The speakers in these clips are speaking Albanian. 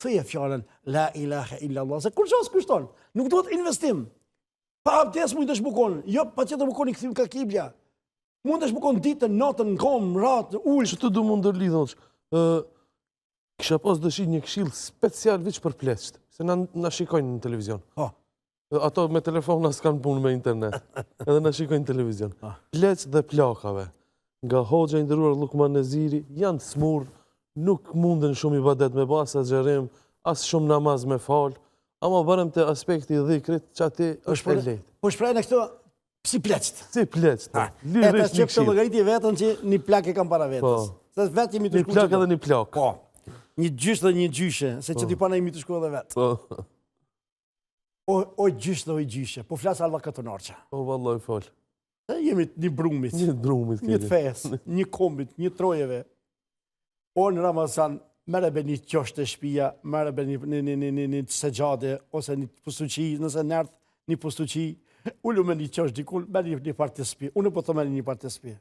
thuje fjalën la ilaha illallah, se kur qas kushton, nuk duhet investim. Pa abdes mund të shbukon, jo patjetër bukon i kthym ka kibla. Mund të shbukon ditën, natën, në kom, ratë, ullë. Që të du mund ndërlidhosh? Kisha pas dëshirë një këshill special veç për pleqt, se na shikojnë në televizion. Ato me telefona s'kan punë me internet, edhe na shikojnë në televizion. Pleqt dhe plakave, nga hoxha i nderuar Lukman Neziri, janë të smurë, nuk munden shumë ibadet me ba, as xherim, as shumë namaz me fal, ama barem të aspekti i dhikrit që ati është e lehtë. Po shprejnë këto si pleqt. Si pleqt. E ta që këtë logaritë vetën që një plak e kam para vetës. Një plak edhe një plak. Po. Një gjysh dhe një gjyshe, se që t'i pana imi të shku edhe vetë. O gjysh dhe o gjyshe, po flasë alva këtë norqa. O, vallaj, fal. Jemi një brumit. Një brumit. Një të fes, një kombit, një trojeve. O në Ramazan, mere be një qosht e shpia, mere be një segjade, ose një pustuqi, nëse nërth një pustuqi, ullu me një qosht dikull, me një part të spi. Unë po të me një part të spi.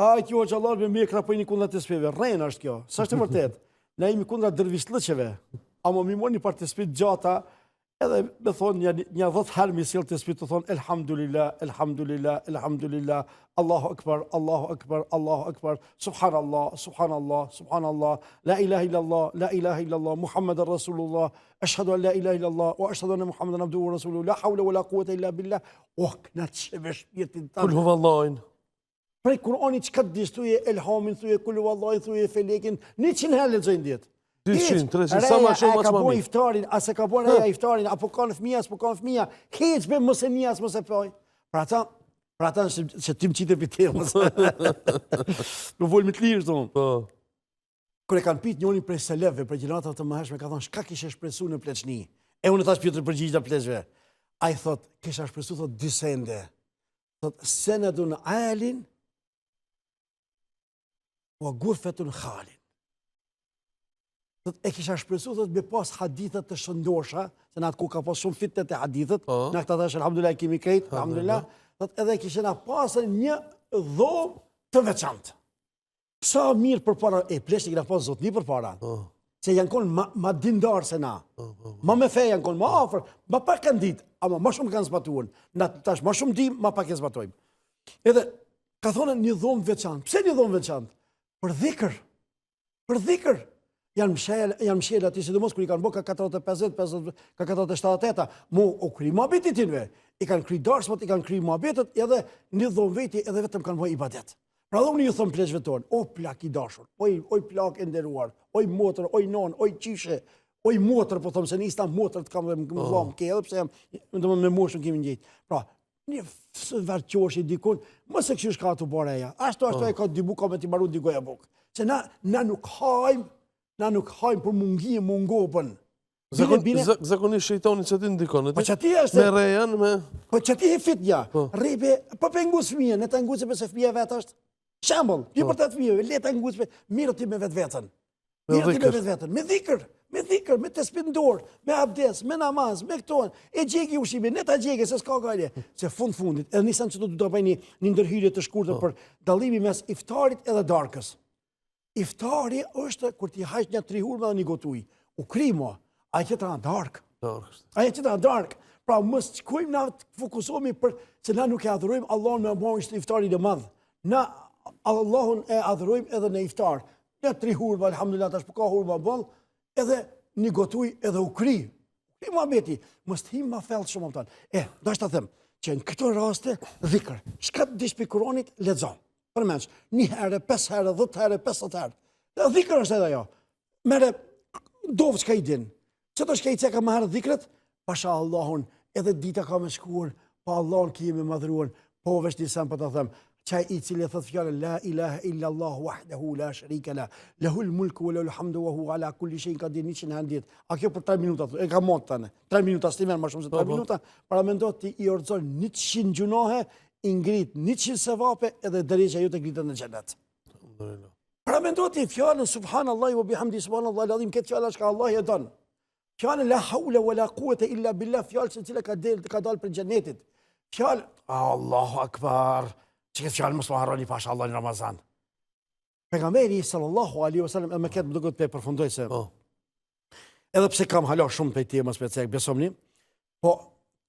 A, kjo që Allah me me krapoj një kundra të spive, rejnë është kjo, sa është të vërtet. Ne jemi kundra dërvishlëqeve, ama mi mor një part të spi gjata, edhe me thonë një 10 herë mi silë të spi të thonë, elhamdulillah, elhamdulillah, elhamdulillah, Allahu akbar, Allahu akbar, Allahu akbar, subhanallah, subhanallah, subhanallah, la ilaha illallah, la ilaha illallah, Muhammed Rasulullah, ashhadu an la ilaha illallah, wa ashhadu anna Muhammedan abduhu wa rasuluhu, la hawla wa la quwwata illa billah, këna të shevesh jetin tanë. Kulhu vallajnë. Prej Kur'ani që këtë disë thuje elhamin, thuje kullu vallajnë, thuje felekin, 100 herë lexojnë djetë. 200, 300, sa ma shumë, ka bo iftarin, a se ka bo reja iftarin, apo kanë fëmija, s'po kanë fëmija, heqbe mëse nijas, mëse poj. Pra ata që tim qitë e pitë, nuk volë me të lirë, tonë. Kër e kanë pitë njoni prej seleve, prej gjeneratave të mëhershme, ka thonë, shka kishe shpresu në pleçni? E unë thash pjotër përgjigja pleçve. A i thot, kisha shpresu, thot, dysende. Thot, senedun alin, o gurfetun khalin. E kisha shpresu, thot, me pas hadithet të shëndosha, se në atë ku ka pas shumë fitet e hadithet, në këta thash, alhamdulillah, kemi krejt, alhamdulillah, thot, edhe kishena pasën një dhomë të veçantë. Sa mirë për para, pleshti kina pas zotni për para, se janë konë ma dindarë se na, ma me fe janë konë, ma afer, ma pak kanë ditë, ama ma shumë kanë zbatuën, në tash ma shumë dim, ma pak e zbatojmë. Edhe, ka thonë një dhomë veçantë, pse një dhomë veçantë? Për dhikër, janë mshjellë ati, sidomos kër i kanë bo ka 450, ka 478, mu o kry muhabetit tinve, i kanë kry darsmat, i kanë kry muhabetet, edhe një dhomë veti, edhe vetëm kanë boj ibadet. Pra dhe unë ju thëmë pleqve tonë, o plak i dashur, oj plak e nderuar, oj motër, oj non, oj qyshe, oj motër, po thëmë se një ista motër të kam dhe më vlamë ke, edhe pse jam me moshën kemi njëjtë. Pra, një verqosh i dikun, më se këshu shka të boreja. Ashtu e ka dy buka me t'i maru dy goja buk. Se na nuk hajmë për mungopën. Zakonisht shejtoni që ti ndikon, me rejan, me... Po që ti e fitja, rejbe, po për ngus fëmija, ne të ngusë për se fëmija vetë është. Shembol, një për të fëmijëve, le të ngusë për, mirë ti me vetë vetën. Me dhikër, me të spindor, me abdes, me namaz, me këton, e gjegi ushime, ne ta gjegi, se s'ka gajle. Se fundit, edhe nisan që të du të bëj një ndërhyrje të shkurtër për dalimi mes iftarit edhe darkës. Iftari është kur ti hajsh një 3 hurme dhe një gotuj. U krimo, a e qëtëra në dark. A e qëtëra në dark. Pra mës qëkujmë na të fokusohemi për, se na nuk e adhurojmë Allahun me mojnë të iftarit e madhë. Na Allahun e adhurojmë edhe në iftar. Një 3 hurme, alhamdulillah, tash ka hurme bëllë, edhe një gotuj edhe u kri. Kri muhabeti, mës të himë ma fellë shumë më tanë. Da është të them, që në këto raste, dhikër, shka të dish për Kuranit, lexo. Përmenç, 1 herë, 5 herë, 10 herë, 50 herë. Dhikër është edhe jo. Mere, dovë që ka i din. Që të shka i ceka më herë dhikrët, pasha Allahun, edhe dita ka me shkuar, pa Allahun ki me madhruar, po vesh nisem për të them, qaj i cili thët fjallë, la ilaha illa Allah, wahdahu, la sharika la, lahul mulku, wa lahul hamdu, wa hu ala kulli shay qadir, 100 herë ditë. A kjo për 3 minuta, e ka mot tane, 3 minuta, s'ti merë ma shumë se 3 minuta, para me ndot ti i orëzon 100 gjunohe, ingrit 100 sevape edhe dërejqa ju të ngritën në xhenet. Para me ndot ti fjallën, subhanallah, wa bihamdi, subhanallah, ladhim, këtë fjallë është ka Allah e donë. Fjallën la hawla wa la quwwata illa billah, fjallë se cila ka dalë për xhenetit. Fjallë, Allahu akbar, që këtë fjallë mësë më harroni pasha Allah në Ramazan. Pejgamberi sallallahu alaihi wasallam, me këtë më duket të përfundoj se edhe pse kam hala shumë për temës për cek, besomni, po,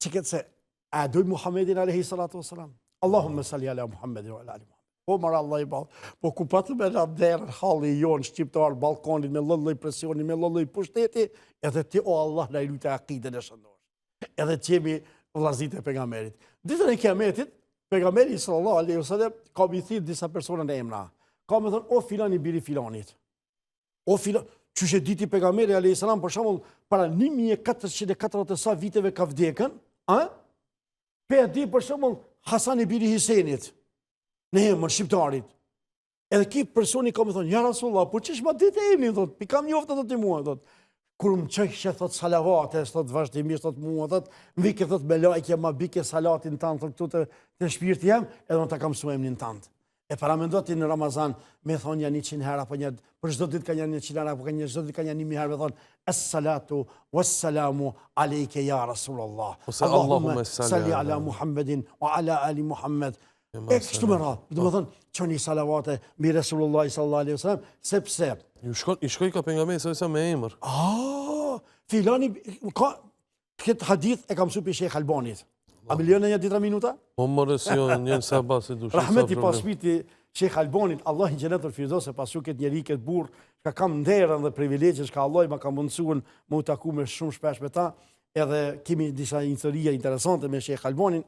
që këtë se, a dojë Muhammedin alayhi salatu wassalam? Allahumme salli ala Muhammedin wa ala ali Muhammed. Po, marë Allah i balë, po ku patë me nga derën, halli jonë, shqiptar, balkonit, me lëllëj presioni, me lëllëj pushteti, edhe ti, o Allah, na i lujtë akiden e shëndosh. Edhe që jemi vllazit e pejgamberit. Ditën e kiametit, pejgamberi sallallahu alaihi wasallam ka mi thirr disa persona në emra. Ka me thënë, o filani biri filanit. O filan, që diti pejgamberi alaihi salam, për shembull, para 1440 sa viteve ka vdekën, pe di për shembull Hasani biri Hisenit, në emër shqiptarit. Edhe ki personi ka me thonë, ja Rasulullah, po çish ma ditë e emni, thot, pikam njoftë të mua, thot. Kur më qëjshë, thot, salavate, thot, vazhdimisht, thot, mua, thot, më vike, thot, me lajke, ma bike salatin tanë, thot, këtu të shpirti jem, edhe në të kam su emnin tanë. E para me ndoti në Ramazan, me thonë janë 100 herë, apo një, për çdo ditë ka janë 100 herë, apo ka një, çdo ditë ka janë 1000 herë, me thonë, as-salatu, was-salamu, alejke, ja Rasulullah. Allahumme salli ala Muhammedin, wa ala ali Muhammed. E kështu me radhë, do më thënë, qëni salavate mbi Resulullah sallallahu alaihi wasallam, sepse... I shkoj ka pejgamberi sa me emër. Filani, këtë hadith e kam su për Sheikh Albanit. A milion e një ditra minuta? Po mërë si njën sabah se dushë. Rahmeti pasmiti Sheikh Albanit, Allah i gjenetur firdos, e pasu këtë njeri këtë burë, ka kam nderën dhe privilegjës, ka Allah i ma kam mundësuën më u taku me shumë shpesh me ta, edhe kemi disa historia interesante me Sheikh Albanin.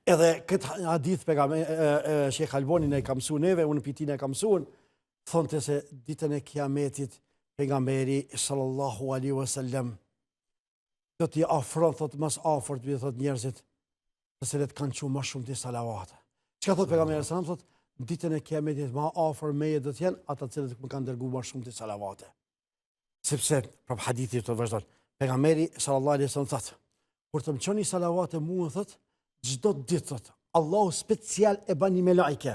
Edhe këtë hadith Sheikh Albanin e kam su neve, unë pitin e kam suën, thonë të se ditën e kiametit pejgamberi sallallahu alaihi wasallam do t'i afron, thot, mas afort, thot, njerëzit të cilët kanë që ma shumë të salavate. Çka thot pejgamberi sallam, thot, ditën e kiametit ma afër meje do t'jenë ata të cilët më kanë dërgu ma shumë të salavate. Sepse, prap hadithi të vazhdon, pejgamberi sallallahu alaihi wasallam thot, kur të më qoni salavate mua, thot, çdo ditë, thot, Allahu special e bani me lajke.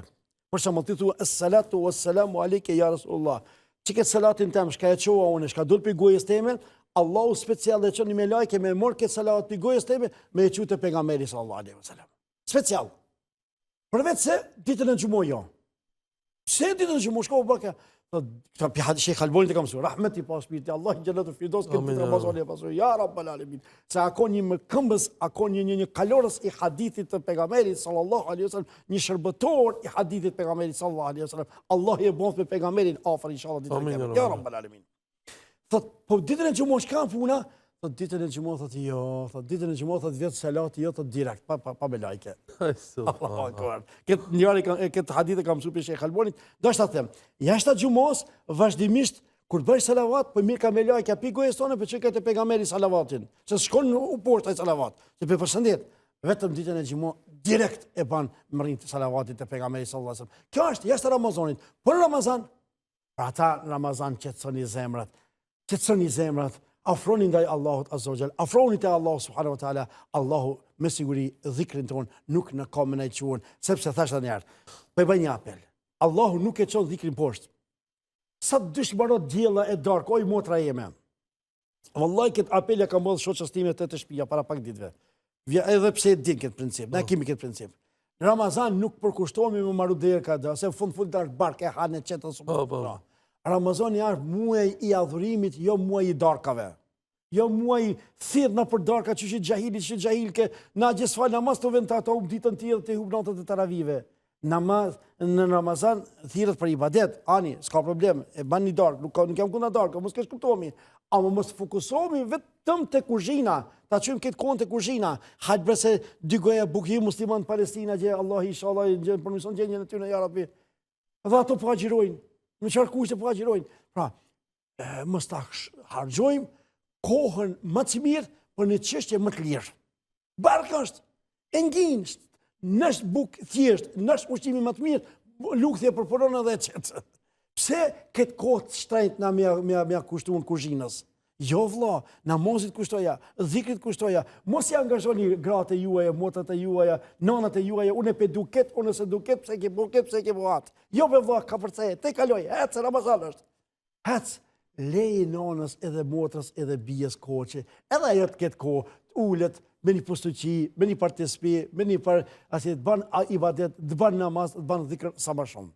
Për shembull ti thua as-salatu was-salamu alejke ya Rasulullah. Çiket salatin tëm, shka e çova unë, shka dul për gojës teme, Allahu special e çoni me lajke me mor këtë salat për gojës teme me e çute pejgamberi sallallahu alaihi wasallam. Special. Përveç se ditën e xumoj jo. Pse ditën e xumoj shkova baka? Thot Sheikh Albanit e kam thënë, rahmeti pas mirë, Allah i xhenetu firdos këtë Ramazani e pasoj, ja rabbal alamin. Se ako një më këmbës, ako një kalorës i hadithit të pejgamberit sallallahu alaihi wasallam, një shërbëtor i hadithit pejgamberit sallallahu alaihi wasallam. Allah i bën me pejgamberin afër inshallah ditën e kiametit. Ja rabbal alamin. Thot, po ditën e xumoj shkam puna, thot ditën e xumoj thot jo, thot ditën e xumoj thot vjet salati jo thot direkt, pa me lajke. Allahu akbar. Këtë njëri këtë hadith e kam mësuar për Sheikh Albanit, do të them, jashtë xumos vazhdimisht kur bëj salavat, po mirë ka me lajke pi gojës tonë për çka të pejgamberit salavatin. Se shkon u poshtë ai salavat. Se për përshëndet, vetëm ditën e xumos direkt e ban mrin të salavatit të pejgamberit sallallahu alaihi wasallam. Kjo është jashtë Ramazanit. Por Ramazan, për ata Ramazan qetësoni zemrat. Qetësoni zemrat, afroni ndaj Allahut azza wa jall, afroni te Allahu subhanahu wa taala, Allahu me siguri dhikrin ton nuk në ka më nëjquan, sepse thash tani herë, po e bëj një apel. Allahu nuk e çon dhikrin poshtë. Sa dysh barot diella e darkë, oj motra jeme. Wallahi këtë apel e kam bërë shoqës time të shtëpia para pak ditëve. Edhe pse e din këtë princip, ne kemi këtë princip. Në Ramazan nuk përkushtohemi me marrë derka, se fund dash barkë e hanë çetën subhanallahu. Ramazani është muaj i adhurimit, jo muaj i darkave. Jo muaj thirr në për darka që është gjahil ke na gjithfal namaz të vend ata hub ditën tjetër të hub natën e taravijve. Namaz në Ramazan thirret për ibadet, ani, s'ka problem, e bani dark, nuk jam kundër dark, mos kesh kuptohemi, ama mos fokusohemi vetëm te kuzhina, ta çojmë këtë kohë te kuzhina. Hajt brese dy goja bukim musliman Palestina gje Allah inshallah gjen permision gjenjen e tyre ya Rabbi. Dhe ato po agjirojnë. Në qarë kushte po agjirojnë. Pra, mos ta harxojmë kohën më të mirë për një çështje më të lirë. Barkë është, e ngjinj, nësh buk thjesht, nësh ushqimi më të mirë, lukthje për poronë dhe çet. Pse këtë kohë të shtrenjtë na mja kushtuan kuzhinës? Jo vlla, namazit kushtoja, dhikrit kushtoja, mos i angazhoni gratë juaja, motrat e juaja, nanat e juaja, unë pe duket, unë se duket, pse ke buket, pse ke buat. Jo be vlla, ka përcej, te kaloj, ec Ramazan është. Ec, leje nanës edhe motrës edhe bijes koçe, edhe ajo të ketë kohë, ulet, me një pustuqi, me një partispi, me një par, asit, ban ibadet, të ban namaz, të ban dhikr sa më shumë.